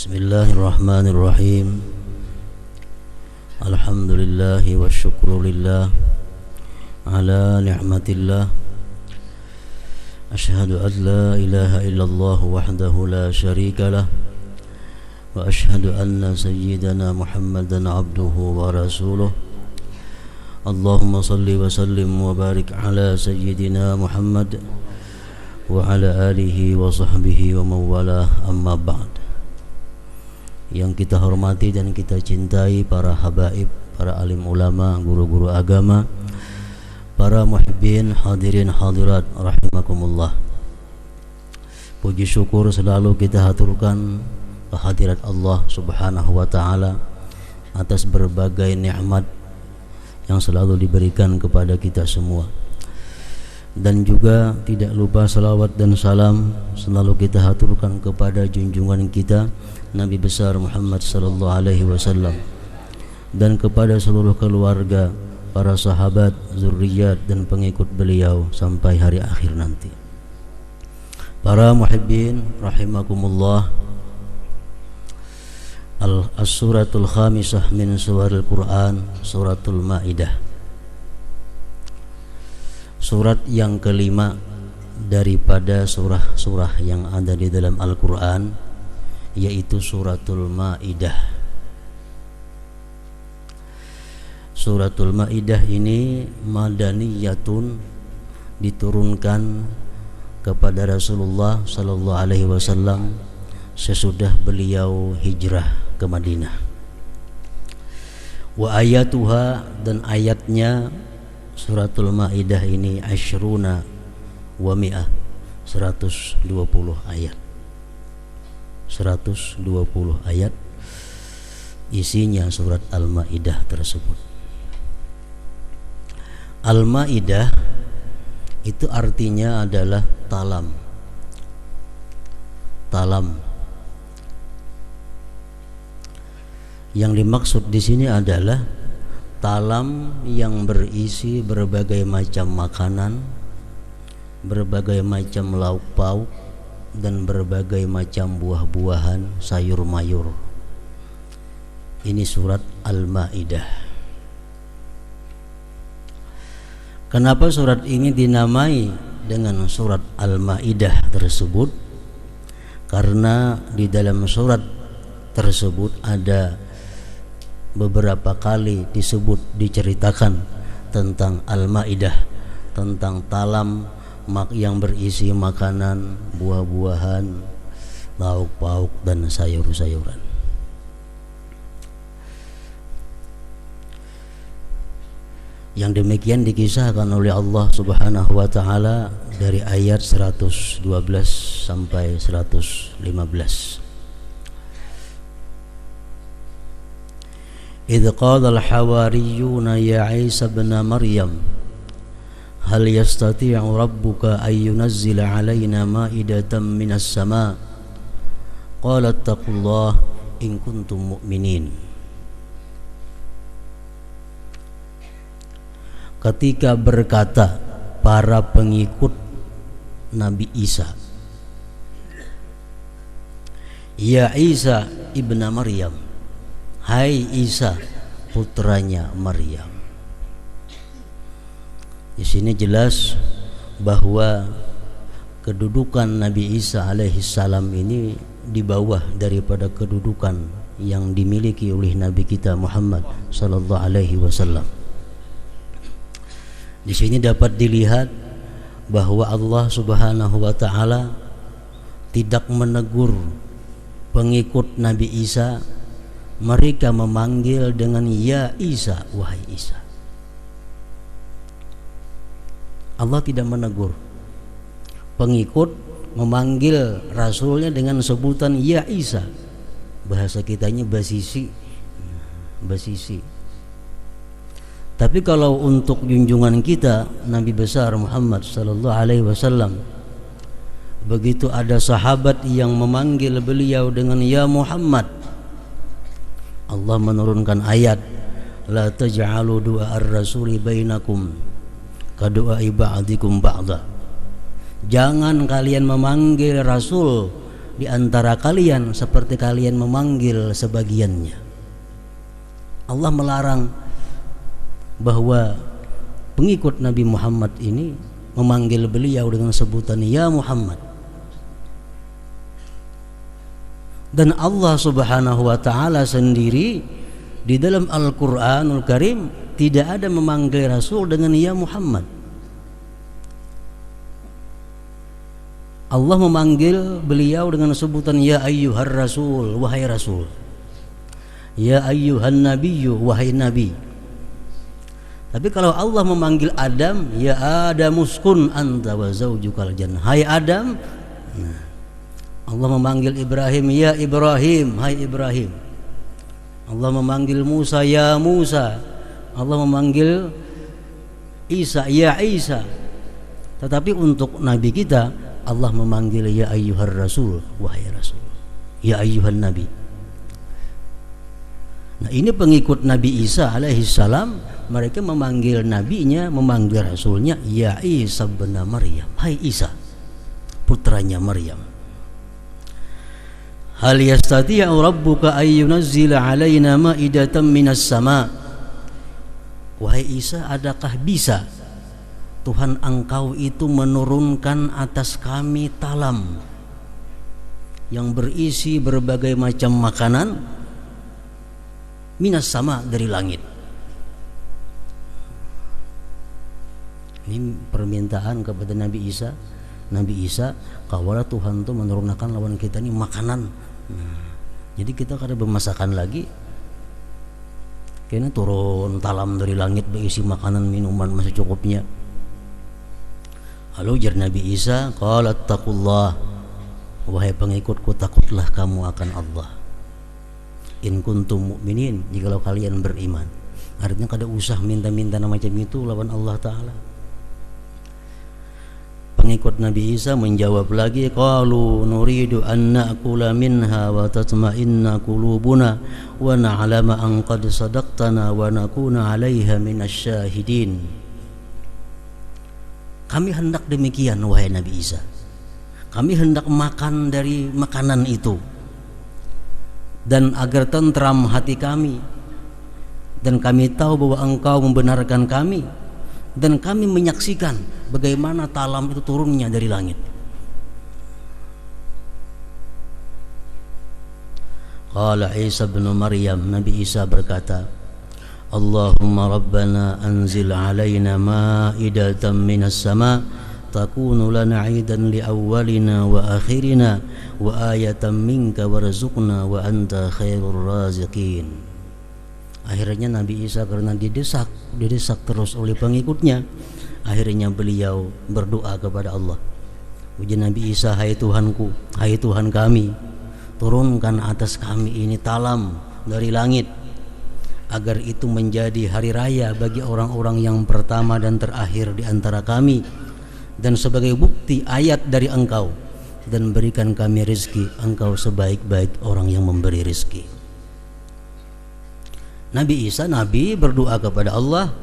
Bismillahirrahmanirrahim. Alhamdulillah wa syukrulillah ala ni'matillah. Ashhadu an la ilaha illallah wahdahu la syarika lah. Wa ashhadu anna sayyidana Muhammadan abduhu wa rasuluh. Allahumma salli wa sallim wa barik ala sayyidina Muhammad wa ala alihi wa sahbihi wa mawalah, amma ba'd. Yang kita hormati dan kita cintai para habaib, para alim ulama, guru-guru agama, para muhibbin, hadirin hadirat rahimakumullah. Puji syukur selalu kita haturkan kehadirat Allah Subhanahu wa taala atas berbagai nikmat yang selalu diberikan kepada kita semua. Dan juga tidak lupa salawat dan salam selalu kita haturkan kepada junjungan kita Nabi besar Muhammad sallallahu alaihi wasallam, dan kepada seluruh keluarga, para sahabat, zurriyat dan pengikut beliau sampai hari akhir nanti. Para muhibbin rahimakumullah, As-suratul khamisah min suwaril Quran, suratul Maidah. Surat yang kelima daripada surah-surah yang ada di dalam Al-Quran, yaitu suratul Maidah. Suratul Maidah ini madaniyatun, diturunkan kepada Rasulullah sallallahu alaihi wasallam sesudah beliau hijrah ke Madinah. Wa ayatuha, dan ayatnya suratul Maidah ini asyruna wa mi'ah, 120 ayat. 120 ayat isinya surat Al-Maidah tersebut. Al-Maidah itu artinya adalah talam. Talam. Yang dimaksud di sini adalah talam yang berisi berbagai macam makanan, berbagai macam lauk pauk, dan berbagai macam buah-buahan, sayur mayur. Ini surat Al-Maidah. Kenapa surat ini dinamai dengan surat Al-Maidah tersebut? Karena di dalam surat tersebut ada beberapa kali diceritakan tentang Al-Maidah, tentang talam yang berisi makanan, buah-buahan, lauk pauk dan sayur-sayuran. Yang demikian dikisahkan oleh Allah Subhanahu wa taala dari ayat 112 sampai 115. إذ قال الحواريون يا عيسى ابن مريم هل يستطيع ربك أن ينزل علينا مائدة من السماء قال اتقوا الله إن كنتم مؤمنين. Ketika berkata para pengikut Nabi Isa, Ya Isa ibn Maryam, hai Isa putranya Maryam. Di sini jelas bahwa kedudukan Nabi Isa alaihissalam ini di bawah daripada kedudukan yang dimiliki oleh Nabi kita Muhammad sallallahu alaihi wasallam. Di sini dapat dilihat bahwa Allah Subhanahu wa taala tidak menegur pengikut Nabi Isa. Mereka memanggil dengan ya Isa, wahai Isa. Allah tidak menegur. Pengikut memanggil rasulnya dengan sebutan ya Isa. Bahasa kitanya basisi. Tapi kalau untuk junjungan kita Nabi besar Muhammad sallallahu alaihi wasallam, begitu ada sahabat yang memanggil beliau dengan ya Muhammad, Allah menurunkan ayat, la taj'alu du'a ar-rasuli bainakum ka du'a ba'dikum ba'da. Jangan kalian memanggil Rasul di antara kalian seperti kalian memanggil sebagiannya. Allah melarang bahwa pengikut Nabi Muhammad ini memanggil beliau dengan sebutan ya Muhammad. Dan Allah Subhanahu wa taala sendiri di dalam Al-Qur'anul Karim tidak ada memanggil Rasul dengan ya Muhammad. Allah memanggil beliau dengan sebutan ya ayyuhar rasul, wahai rasul. Ya ayyuhan nabiyyu, wahai nabi. Tapi kalau Allah memanggil Adam, ya Adam uskun anta wa zaujukal jannah. Hai Adam. Nah, Allah memanggil Ibrahim, ya Ibrahim, hai Ibrahim. Allah memanggil Musa, ya Musa. Allah memanggil Isa, ya Isa. Tetapi untuk nabi kita, Allah memanggil ya ayyuhar rasul, wahai rasul. Ya ayyuhan nabi. Nah, ini pengikut Nabi Isa alaihi salam, mereka memanggil nabinya, memanggil rasulnya ya Isa bin Maryam, hai Isa, putranya Maryam. Hal yastati'u rabbuka ay yunazzila 'alaina ma'idatan minas sama'. Wahai Isa, adakah bisa Tuhan engkau itu menurunkan atas kami talam yang berisi berbagai macam makanan minas sama, dari langit. Ini permintaan kepada Nabi Isa. Nabi Isa, kawalah Tuhan tuh menurunkan lawan kita ini makanan. Jadi kita kada bermasakan lagi, kayaknya turun talam dari langit berisi makanan minuman masih cukupnya. Lalu ujar Nabi Isa, qala taqullah, wahai pengikutku, takutlah kamu akan Allah. In kuntum mu'minin, jikalau kalian beriman. Artinya kada usah minta-minta macam itu lawan Allah Ta'ala. Pengikut Nabi Isa menjawab lagi, qalu nuridu an na'kula minha wa tatma'inna qulubuna wa na'lama an qad sadaqtana wa nakuna 'alaiha minasyahidin. Kami hendak demikian wahai Nabi Isa. Kami hendak makan dari makanan itu, dan agar tentram hati kami, dan kami tahu bahwa engkau membenarkan kami, dan kami menyaksikan bagaimana talam itu turunnya dari langit. Qala Isa bin Maryam, Nabi Isa berkata, Allahumma rabbana anzil alaina ma'idatan minas sama' takunu lana 'idan li awwalina wa akhirina wa ayatan minka warzuqna wa anta khairur raziqin. Akhirnya Nabi Isa karena didesak terus oleh pengikutnya, akhirnya beliau berdoa kepada Allah. Ujar Nabi Isa, hai Tuhanku, hai Tuhan kami, turunkan atas kami ini talam dari langit, agar itu menjadi hari raya bagi orang-orang yang pertama dan terakhir di antara kami, dan sebagai bukti ayat dari engkau, dan berikan kami rezeki, engkau sebaik-baik orang yang memberi rezeki. Nabi Isa, Nabi berdoa kepada Allah.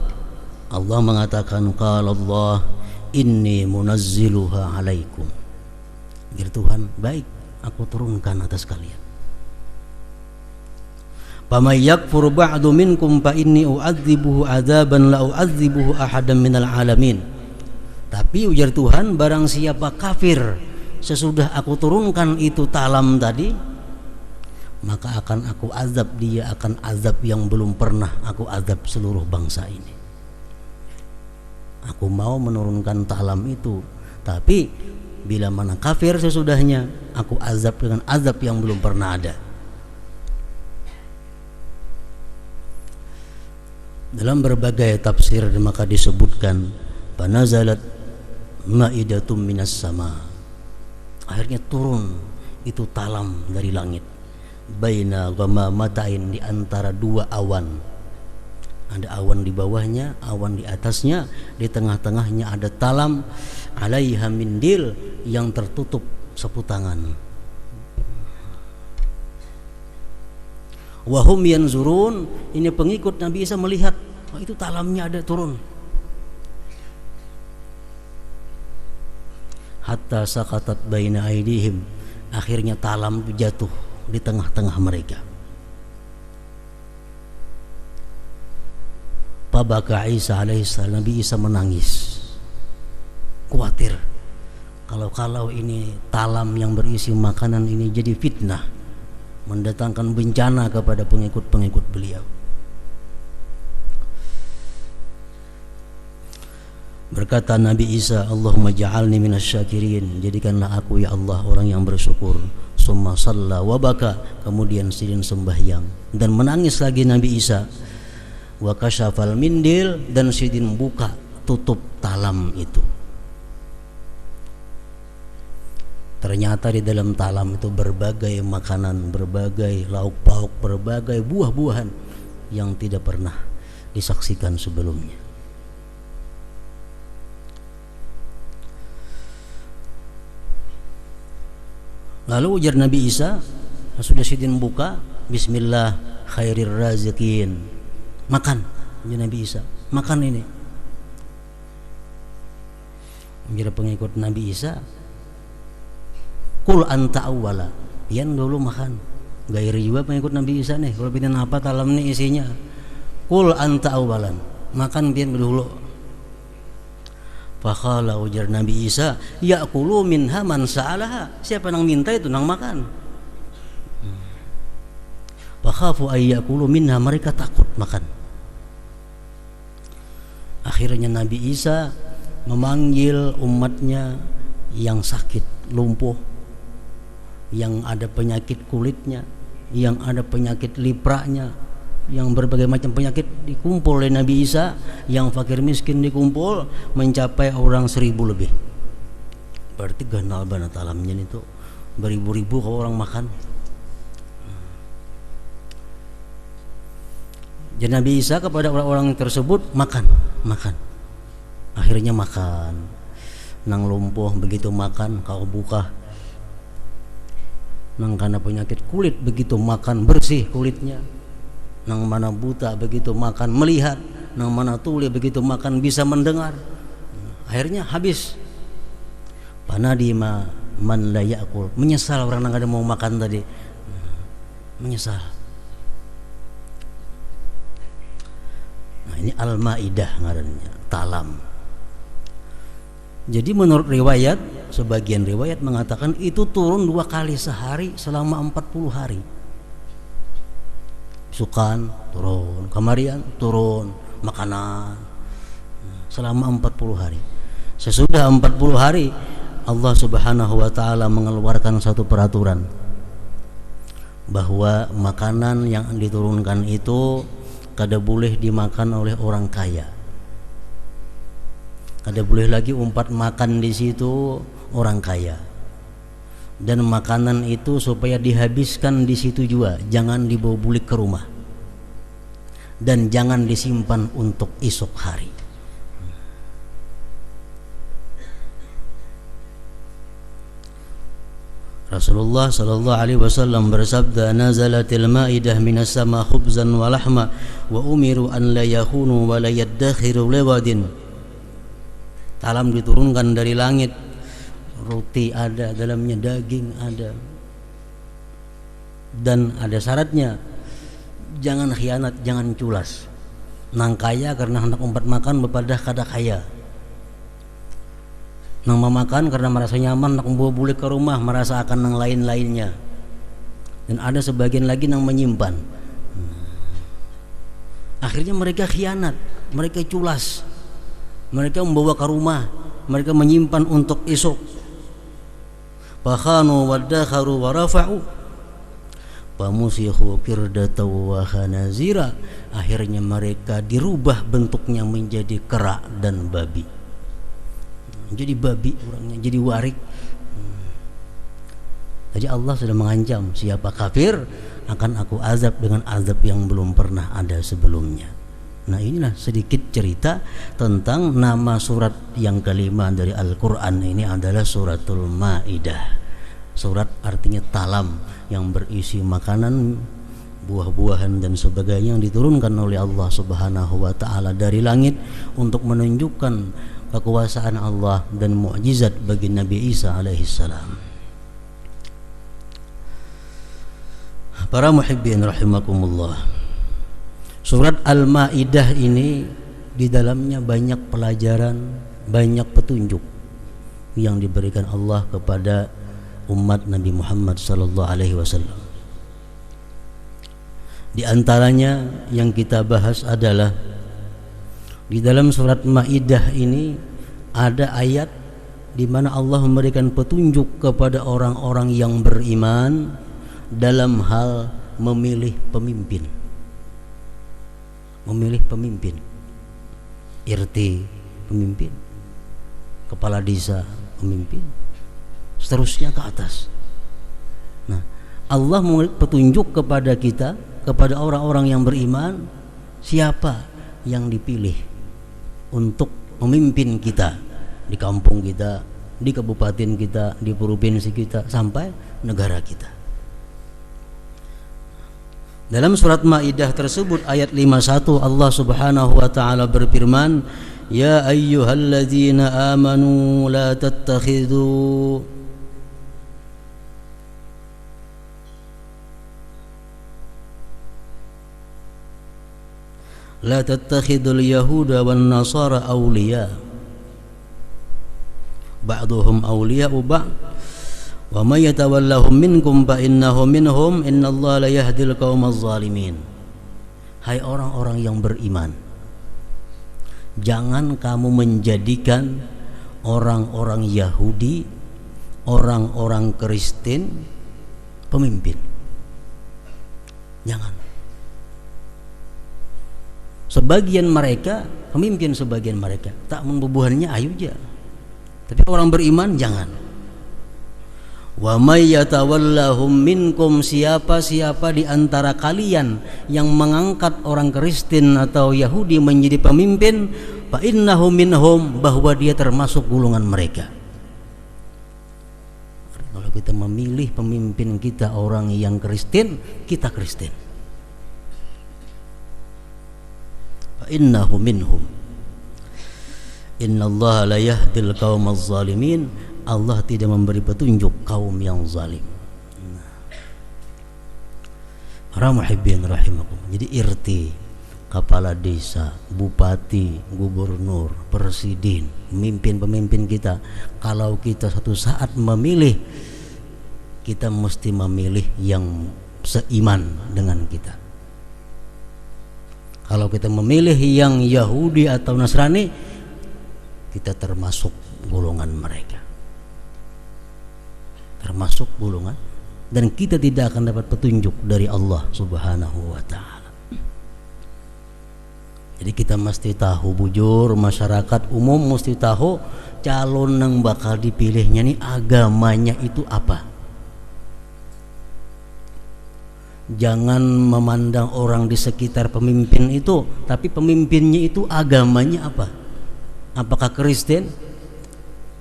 Allah mengatakan, qala Allah inni munazziluha alaikum. Biar Tuhan, baik, aku turunkan atas kalian. Faman yakfur ba'du minkum fa inni u'adzibuhu 'adzaban la u'adzibuhu ahadan minal alamin. Tapi ujar Tuhan, barang siapa kafir sesudah aku turunkan itu talam tadi, maka akan aku azab dia akan azab yang belum pernah aku azab seluruh bangsa ini. Aku mau menurunkan talam itu, tapi bila mana kafir sesudahnya, aku azab dengan azab yang belum pernah ada. Dalam berbagai tafsir maka disebutkan, panazalat ma'idatum minas sama. Akhirnya turun itu talam dari langit. Baina ghamamatain, di antara dua awan. Ada awan di bawahnya, awan di atasnya, di tengah-tengahnya ada talam, alaiha mindil, yang tertutup sapu tangan. Wahum yanzurun, ini pengikut Nabi Isa melihat, oh, itu talamnya ada turun. Hatta sakatat baina aidihim, Akhirnya talam itu jatuh di tengah-tengah mereka. Fabaka Isa alaihissalam, Nabi Isa menangis, khawatir kalau ini talam yang berisi makanan ini jadi fitnah, mendatangkan bencana kepada pengikut-pengikut beliau. Berkata Nabi Isa, Allahumma ja'alni minasyakirin, jadikanlah aku ya Allah orang yang bersyukur. Summa shalla wa baka, kemudian sidin sembahyang dan menangis lagi Nabi Isa. Wa kasyafal mindil, dan sidin buka tutup talam itu. Ternyata di dalam talam itu berbagai makanan, berbagai lauk pauk, berbagai buah-buahan yang tidak pernah disaksikan sebelumnya. Lalu ujar Nabi Isa, sudah sidin buka, bismillah khairir razikin, makan. Ujar Nabi Isa, makan ini. Ujar pengikut Nabi Isa, kul anta awwala, pian dulu makan. Gairi juga pengikut Nabi Isa nih, kalau pian apa talam nih isinya. Kul anta awwalan, makan pian dulu. Fakhala, ujar Nabi Isa, ya'kulu minha man sa'alaha, siapa nang minta itu nang makan. Fakhafu ay ya'kulu minha, mereka takut makan. Akhirnya Nabi Isa memanggil umatnya yang sakit, lumpuh, yang ada penyakit kulitnya, yang ada penyakit lipraknya, yang berbagai macam penyakit dikumpul oleh Nabi Isa, yang fakir miskin dikumpul mencapai orang 1000 lebih. Berarti ganal banget alamnya itu, beribu-ribu kalau orang makan. Jadi Nabi Isa kepada orang-orang tersebut, makan. Akhirnya makan. Nang lumpuh begitu makan, kau buka. Nang karena penyakit kulit begitu makan, bersih kulitnya. Nang mana buta begitu makan melihat, nang mana tuli begitu makan bisa mendengar. Akhirnya habis. Panadima man la ya'kul, menyesal orang yang ada mau makan tadi, menyesal. Nah ini Al-Maidah ngarannya, talam. Jadi menurut riwayat, sebagian riwayat mengatakan itu turun 2 kali sehari selama 40 hari. Sukan turun, kamarian turun, makanan selama 40 hari. Sesudah 40 hari Allah Subhanahu wa taala mengeluarkan satu peraturan bahwa makanan yang diturunkan itu kada boleh dimakan oleh orang kaya. Kada boleh lagi umpat makan di situ orang kaya. Dan makanan itu supaya dihabiskan di situ juga, jangan dibawa bulik ke rumah dan jangan disimpan untuk esok hari. Rasulullah sallallahu alaihi wasallam bersabda, nazalatil maidah minas sama khubzan wa lahma wa umiru an la yakunu wa la yaddakhiru liwadin. Talam diturunkan dari langit, roti ada, dalamnya daging ada, dan ada syaratnya, jangan khianat, jangan culas. Nang kaya karena hendak umpat makan bepadah kada kaya, nang memakan karena merasa nyaman nak membawa bulik ke rumah merasa akan nang lain-lainnya. Dan ada sebagian lagi nang menyimpan. Akhirnya mereka khianat, mereka culas, mereka membawa ke rumah, mereka menyimpan untuk esok. Fakhanu waddakharu wa rafa'u famusikhu qirdatan wa khanazira. Akhirnya mereka dirubah bentuknya menjadi kera dan babi. Jadi babi orangnya, jadi warik. Jadi Allah sudah mengancam, siapa kafir akan aku azab dengan azab yang belum pernah ada sebelumnya. Nah inilah sedikit cerita tentang nama surat yang kelima dari Al-Quran. Ini adalah suratul Maidah. Surat artinya talam, yang berisi makanan, buah-buahan dan sebagainya yang diturunkan oleh Allah Subhanahu wa taala dari langit untuk menunjukkan kekuasaan Allah dan mukjizat bagi Nabi Isa alaihissalam. Para muhibbin rahimakumullah, surat Al-Maidah ini di dalamnya banyak pelajaran, banyak petunjuk yang diberikan Allah kepada umat Nabi Muhammad sallallahu alaihi wasallam. Di antaranya yang kita bahas adalah di dalam surat Maidah ini ada ayat di mana Allah memberikan petunjuk kepada orang-orang yang beriman dalam hal memilih pemimpin. Memilih pemimpin. RT pemimpin, kepala desa pemimpin, seterusnya ke atas. Nah, Allah memberi petunjuk kepada kita, kepada orang-orang yang beriman, siapa yang dipilih untuk memimpin kita di kampung kita, di kabupaten kita, di provinsi kita, sampai negara kita. Dalam surat Maidah tersebut ayat 51 Allah Subhanahu wa taala berfirman, "Ya ayyuhalladzina amanu la tattakhidhu la tattakhidul yahuda wan nasara awliya ba'duhum awliya'u ba'd wa may yatawallahum minkum fa innahu minhum innallaha la yahdil qaumaz zalimin." Hai orang-orang yang beriman, jangan kamu menjadikan orang-orang Yahudi, orang-orang Kristen pemimpin. Jangan. Sebagian mereka pemimpin, sebagian mereka tak membubuhannya ayu aja. Tapi orang beriman jangan. Wa may yatawallahum minkum, siapa-siapa di antara kalian yang mengangkat orang Kristen atau Yahudi menjadi pemimpin, fa innahu minhum, bahwa dia termasuk golongan mereka. Kalau kita memilih pemimpin kita orang yang Kristen, kita Kristen. Fa innahu minhum innallaha la yahdil qaumaz zalimin. Allah tidak memberi petunjuk kaum yang zalim. Para muhibbin rahimakum. Jadi RT, kepala desa, bupati, gubernur, presiden, pemimpin-pemimpin kita, kalau kita satu saat memilih, kita mesti memilih yang seiman dengan kita. Kalau kita memilih yang Yahudi atau Nasrani, kita termasuk golongan mereka, termasuk golongan, dan kita tidak akan dapat petunjuk dari Allah Subhanahu wa taala. Jadi kita mesti tahu, bujur masyarakat umum mesti tahu calon yang bakal dipilihnya nih agamanya itu apa. Jangan memandang orang di sekitar pemimpin itu, tapi pemimpinnya itu agamanya apa? Apakah Kristen?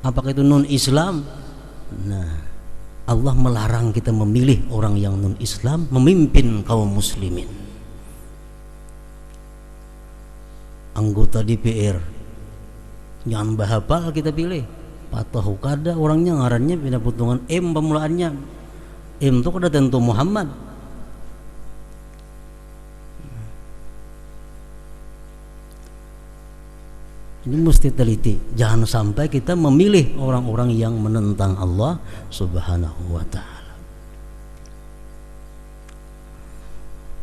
Apakah itu non-Islam? Nah, Allah melarang kita memilih orang yang non-Islam memimpin kaum muslimin. Anggota DPR jangan bahapal kita pilih. Patahu kada orangnya ngarannya pindah putungan M pemulaannya. M itu kada tentu Muhammad. Ini mesti teliti, jangan sampai kita memilih orang-orang yang menentang Allah Subhanahu wa ta'ala.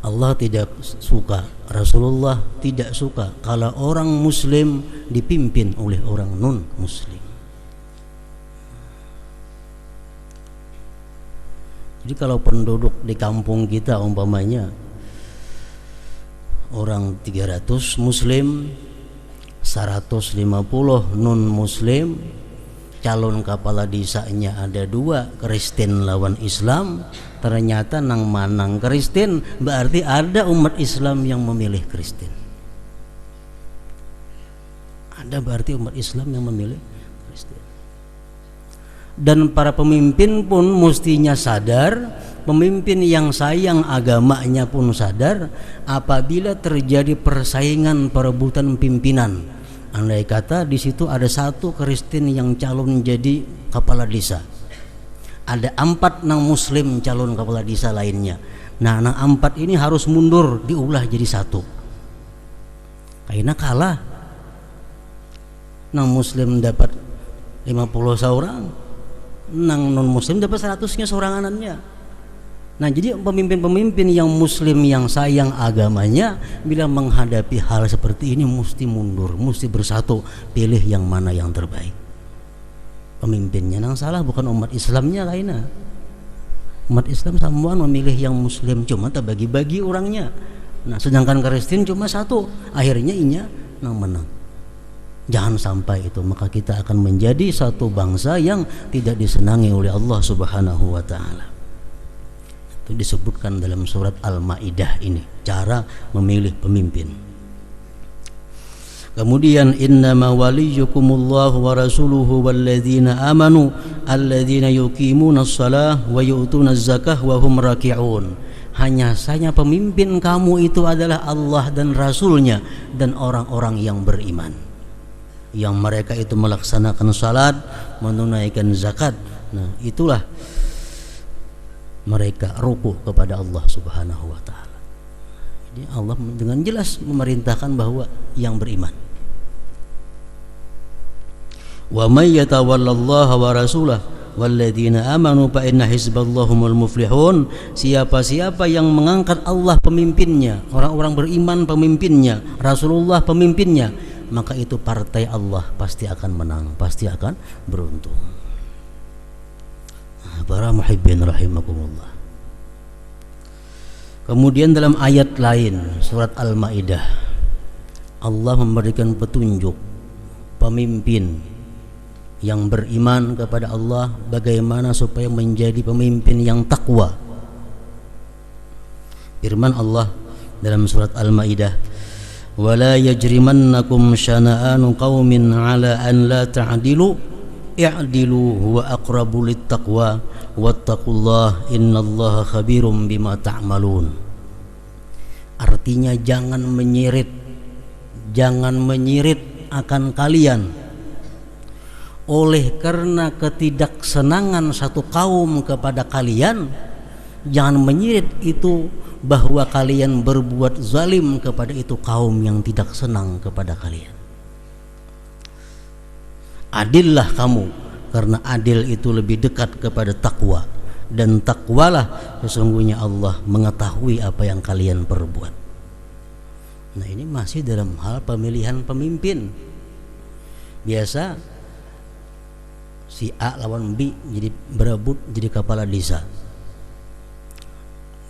Allah tidak suka, Rasulullah tidak suka kalau orang muslim dipimpin oleh orang non-muslim. Jadi kalau penduduk di kampung kita umpamanya orang 300 muslim, 150 non muslim, calon kepala desanya ada 2, Kristen lawan Islam, ternyata nang manang Kristen, berarti ada umat Islam yang memilih Kristen. Ada berarti umat Islam yang memilih Kristen. Dan para pemimpin pun mestinya sadar, pemimpin yang sayang agamanya pun sadar, apabila terjadi persaingan perebutan pimpinan, andai kata di situ ada satu Kristen yang calon jadi kepala desa, Ada 4 nang muslim calon kepala desa lainnya. Nah, nang 4 ini harus mundur, diulah jadi 1. Karena kalah. Nang muslim dapat 50 seorang, nang non muslim dapat 100-nya seoranganannya. Nah, jadi pemimpin-pemimpin yang muslim yang sayang agamanya bila menghadapi hal seperti ini mesti mundur, mesti bersatu, pilih yang mana yang terbaik. Pemimpinnya nang salah bukan umat Islamnya lainnya. Umat Islam samuan memilih yang muslim, cuma tak bagi-bagi orangnya. Nah, sedangkan Kristen cuma 1, akhirnya inya nang menang. Jangan sampai itu, maka kita akan menjadi satu bangsa yang tidak disenangi oleh Allah Subhanahu wa taala. Itu disebutkan dalam surat Al-Maidah ini, cara memilih pemimpin. Kemudian innama waliyukumullahu wa rasuluhu walladzina amanu alladzina yuqimunas shalah wa yu'tunaz zakah wa hum raki'un. Hanya saja pemimpin kamu itu adalah Allah dan Rasulnya dan orang-orang yang beriman, yang mereka itu melaksanakan salat, menunaikan zakat. Nah, itulah mereka ruku kepada Allah Subhanahu wa taala. Jadi Allah dengan jelas memerintahkan bahwa yang beriman. Wa may yatawallallaha wa rasulahu walladzina amanu fa inna hizballahumul muflihun. Siapa-siapa yang mengangkat Allah pemimpinnya, orang-orang beriman pemimpinnya, Rasulullah pemimpinnya, maka itu partai Allah pasti akan menang, pasti akan beruntung. Para muhibbin rahimakumullah. Kemudian dalam ayat lain surat Al-Maidah, Allah memberikan petunjuk pemimpin yang beriman kepada Allah bagaimana supaya menjadi pemimpin yang takwa. Firman Allah dalam surat Al-Maidah, wala yajrimannakum syana'anu qaumin ala an la ta'dilu i'dilu huwa aqrabu littaqwa wattaqullah innallaha khabirum bima ta'malun. Artinya jangan menyirit akan kalian oleh karena ketidaksenangan satu kaum kepada kalian. Jangan menyirit itu bahwa kalian berbuat zalim kepada itu kaum yang tidak senang kepada kalian. Adillah kamu, karena adil itu lebih dekat kepada takwa, dan takwalah sesungguhnya Allah mengetahui apa yang kalian perbuat. Nah, ini masih dalam hal pemilihan pemimpin. Biasa si A lawan B jadi berebut jadi kepala desa.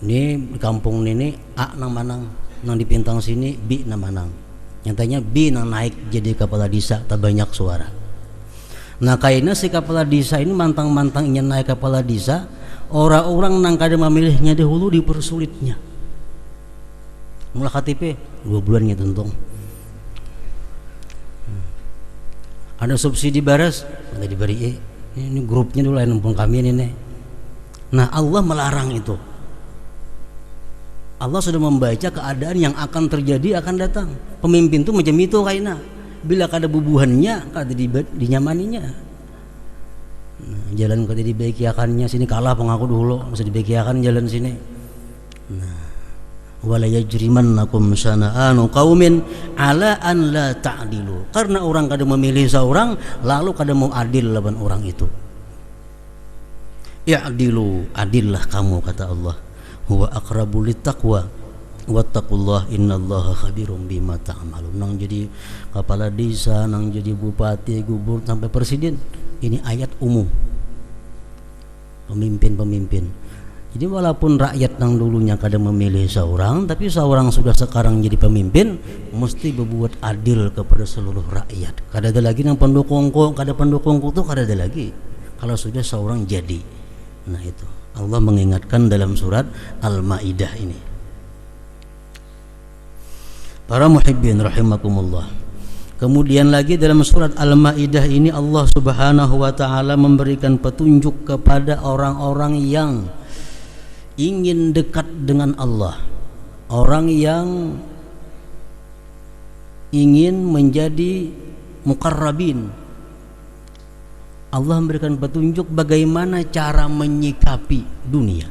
Ini di kampung ini A nang manang, nang di pintang sini B nang manang. Nyatanya B nang naik jadi kepala desa tak banyak suara. Nah, kayaknya si kepala desa ini mantang-mantang ingin naik kepala desa, orang-orang nang kada memilihnya dahulu dipersulitnya. Mulai KTP 2 bulan ya tentung. Ada subsidi baras nggak diberi. Ini grupnya dulu lain pun kami ini. Nah, Allah melarang itu. Allah sudah membaca keadaan yang akan terjadi akan datang. Pemimpin itu macam itu kayaknya. Bila kada bubuhannya kada dinyamaninya. Nah, jalan kada dibaikiakannya sini kalah pengaku dulu mesti dibaikiakan jalan sini. Nah, wala yajrimannakum syana'anu qaumin ala an la ta'dilu. Karena orang kada memilih seorang lalu kada mau adil lawan orang itu. Ya'dilu, adillah kamu kata Allah. Huwa aqrabu littaqwa wattaqullah innallaha khabirum bima ta'malun. Nang jadi kepala desa, nang jadi bupati, gubernur sampai presiden, ini ayat umum. Pemimpin-pemimpin. Jadi walaupun rakyat yang dulunya kadang memilih seorang, tapi seorang sudah sekarang jadi pemimpin, mesti berbuat adil kepada seluruh rakyat. Kada ada lagi yang pendukungku, kada pendukungku tuh kada ada lagi. Kalau sudah seorang jadi, nah itu Allah mengingatkan dalam surat Al-Maidah ini. Para muhibbin rahimakumullah. Kemudian lagi dalam surat Al-Maidah ini Allah Subhanahu wa taala memberikan petunjuk kepada orang-orang yang ingin dekat dengan Allah, orang yang ingin menjadi muqarrabin, Allah memberikan petunjuk bagaimana cara menyikapi dunia,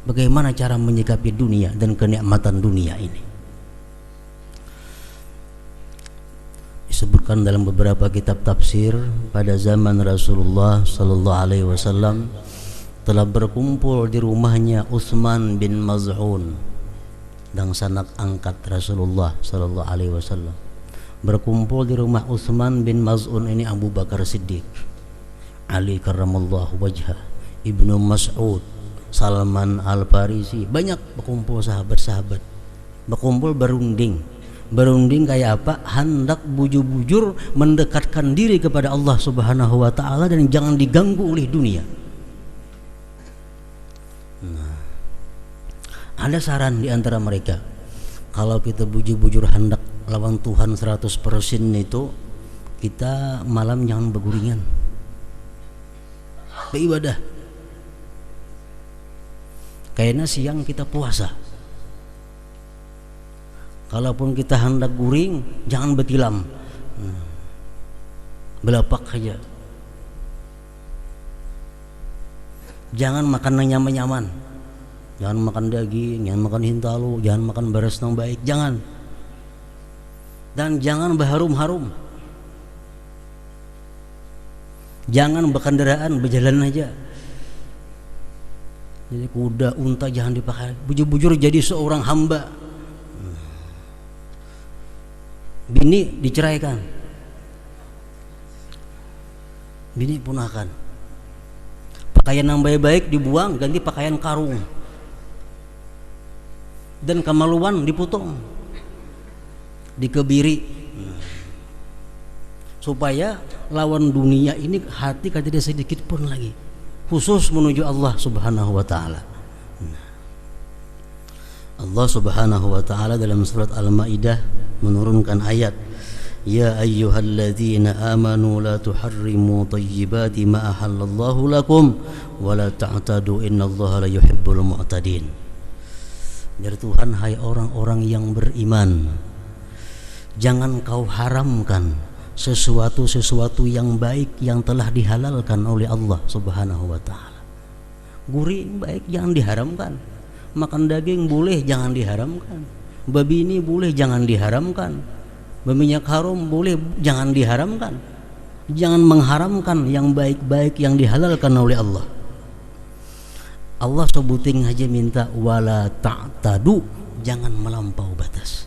bagaimana cara menyikapi dunia dan kenikmatan dunia ini. Disebutkan dalam beberapa kitab tafsir, pada zaman Rasulullah sallallahu alaihi wasallam telah berkumpul di rumahnya Utsman bin Maz'un dan sanak angkat Rasulullah sallallahu alaihi wasallam. Berkumpul di rumah Utsman bin Maz'un ini Abu Bakar Siddiq, Ali karramallahu wajhah, Ibnu Mas'ud, Salman Al-Farisi, banyak berkumpul sahabat-sahabat. Berkumpul berunding kayak apa? Hendak bujur-bujur mendekatkan diri kepada Allah Subhanahu wa taala dan jangan diganggu oleh dunia. Nah, ada saran di antara mereka, kalau kita bujur-bujur hendak lawan Tuhan 100% itu, kita malam jangan beguringan, beribadah. Kayaknya siang kita puasa. Kalaupun kita hendak guring, jangan betilam, belapak saja. Jangan makan yang nyaman-nyaman, jangan makan daging, jangan makan hintalu, jangan makan beras yang baik, jangan. Dan jangan berharum-harum, jangan berkendaraan, berjalan aja. Jadi kuda, unta jangan dipakai. Bujur-bujur jadi seorang hamba. Bini diceraikan, bini punahkan. Pakaian yang baik-baik dibuang, ganti pakaian karung. Dan kemaluan dipotong, dikebiri, supaya lawan dunia ini hati tidak sedikit pun lagi, khusus menuju Allah Subhanahu wa taala. Allah Subhanahu wa taala dalam surat Al-Maidah menurunkan ayat, ya ayyuhalladzina amanu la tuharrimu thayyibati ma ahallallahu lakum wa la ta'tadu innallaha la yuhibbul mu'tadin. Dari Tuhan, hai orang-orang yang beriman, jangan kau haramkan sesuatu yang baik yang telah dihalalkan oleh Allah Subhanahu wa taala. Guring baik jangan diharamkan. Makan daging boleh, jangan diharamkan. Babi ini boleh, jangan diharamkan. Berminyak haram boleh, jangan diharamkan. Jangan mengharamkan yang baik-baik yang dihalalkan oleh Allah. Allah sebuting aja minta wala ta'tadu, jangan melampau batas.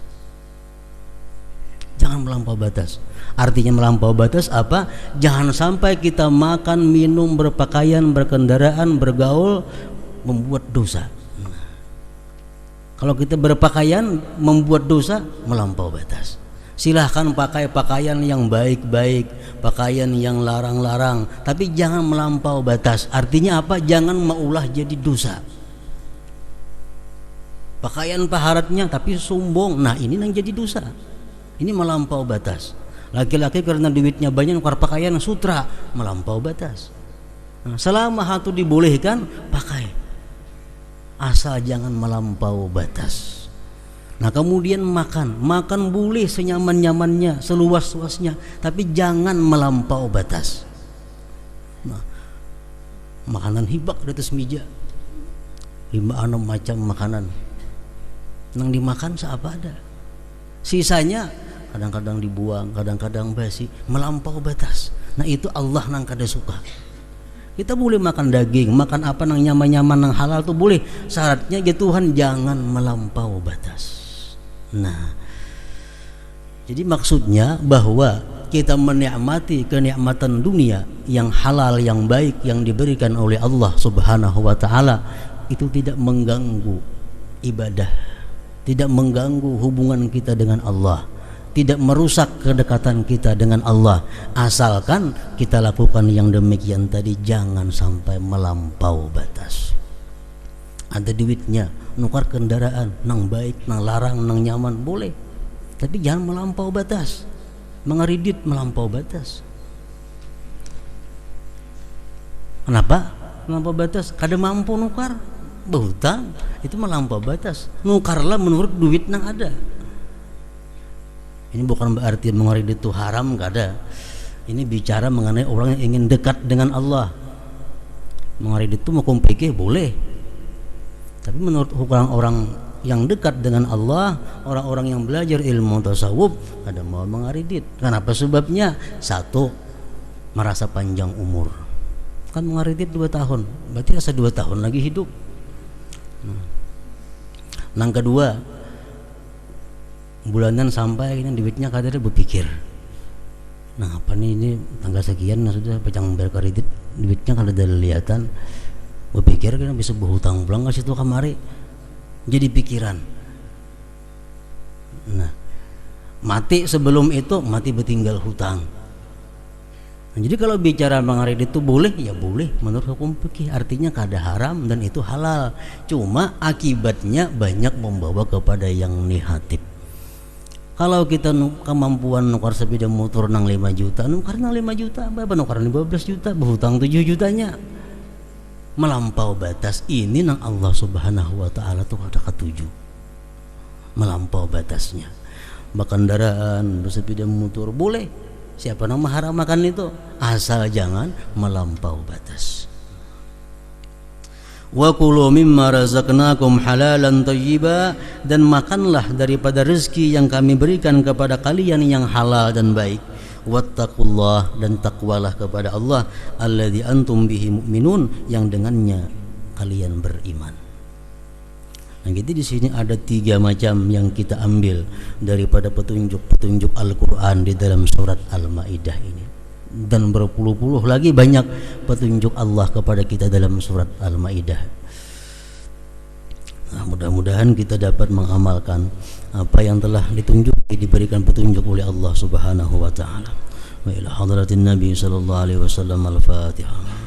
Jangan melampau batas. Artinya melampau batas apa? Jangan sampai kita makan, minum, berpakaian, berkendaraan, bergaul membuat dosa. Kalau kita berpakaian membuat dosa, melampau batas. Silahkan pakai pakaian yang baik-baik, pakaian yang larang-larang, tapi jangan melampau batas. Artinya apa? Jangan maulah jadi dosa. Pakaian paharatnya tapi sombong, nah ini yang jadi dosa. Ini melampau batas. Laki-laki karena duitnya banyak nukar pakaian sutra, melampau batas. Nah, selama hatu dibolehkan, pakai. Asal jangan melampau batas. Nah kemudian makan boleh senyaman-nyamannya, seluas-luasnya, tapi jangan melampau batas. Nah, makanan hibak di atas meja, 5-6 macam makanan, nang dimakan seapa ada. Sisanya kadang-kadang dibuang, kadang-kadang basi, melampau batas. Nah itu Allah nang kada suka. Kita boleh makan daging, makan apa nang nyaman-nyaman, nang halal tuh boleh. Syaratnya ya Tuhan jangan melampau batas. Nah, jadi maksudnya bahwa kita menikmati kenikmatan dunia yang halal, yang baik, yang diberikan oleh Allah Subhanahu wa taala, itu tidak mengganggu ibadah, tidak mengganggu hubungan kita dengan Allah, tidak merusak kedekatan kita dengan Allah, asalkan kita lakukan yang demikian tadi, jangan sampai melampau batas. Ada duitnya, nukar kendaraan, nang baik, nang larang, nang nyaman, boleh, tapi jangan melampau batas. Mengeridit melampau batas. Kenapa melampau batas? Kada mampu nukar, berhutang, itu melampau batas. Nukarlah menurut duit nang ada. Ini bukan berarti mengeridit itu haram, kada. Ini bicara mengenai orang yang ingin dekat dengan Allah. Mengarit itu hukum fikih boleh, tapi menurut orang-orang yang dekat dengan Allah, orang-orang yang belajar ilmu tasawuf, ada mau mengaridit. Kenapa sebabnya? Satu, merasa panjang umur. Kan mengaridit 2 tahun, berarti asa 2 tahun lagi hidup. Yang kedua, bulanan sampai ini duitnya kadang berpikir, nah apa nih, ini tanggal sekian nah sudah pecang berkaridit, duitnya kalau ada lihatan, berpikir kan bisa berhutang pulang ke situ kemari, jadi pikiran. Nah, mati sebelum itu mati bertinggal hutang. Nah, jadi kalau bicara mengaridit itu boleh, ya boleh menurut hukum fikih, artinya kada haram dan itu halal. Cuma akibatnya banyak membawa kepada yang negatif. Kalau kita kemampuan nukar sepeda motor nang 5 juta, nukar nang 5 juta, apa nukar 15 juta, berhutang 7 jutanya. Melampau batas ini nang Allah Subhanahu wa taala tuh ada ketujuh. Melampau batasnya. Berkendaraan, bersepeda motor boleh. Siapa yang mengharamkan itu? Asal jangan melampau batas. Wa kulu mimma razaqnakum halalan thayyiba, dan makanlah daripada rezeki yang kami berikan kepada kalian yang halal dan baik. Wattaqullah, dan takwalah kepada Allah, alladzi antum bihi mu'minun, yang dengannya kalian beriman. Nah, jadi di sini ada 3 macam yang kita ambil daripada petunjuk-petunjuk Al-Qur'an di dalam surat Al-Maidah ini. Dan berpuluh-puluh lagi banyak petunjuk Allah kepada kita dalam surat Al-Maidah. Nah, mudah-mudahan kita dapat mengamalkan apa yang telah ditunjuk, diberikan petunjuk oleh Allah Subhanahu wa taala. Wa ila hadratin Nabi sallallahu alaihi wasallam al-Fatihah.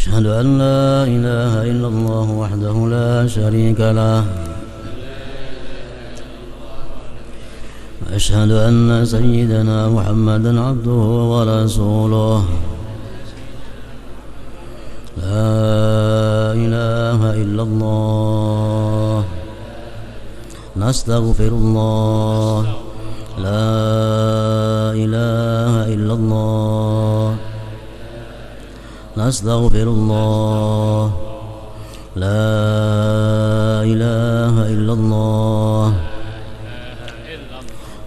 أشهد أن لا إله إلا الله وحده لا شريك له وأشهد أن سيدنا محمدا عبده ورسوله لا إله إلا الله نستغفر الله لا إله إلا الله نستغفر الله لا إله إلا الله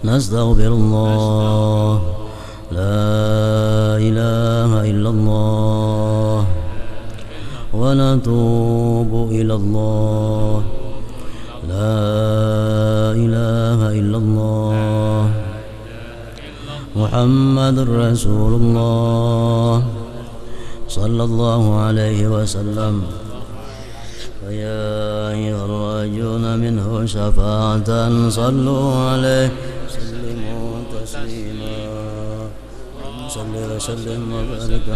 نستغفر الله لا إله إلا الله ونتوب إلى الله لا إله إلا الله محمد رسول الله صلى الله عليه وسلم فيا أيها الراجون منه شفاعة صلوا عليه سلموا تسليما صل وسلم وبارك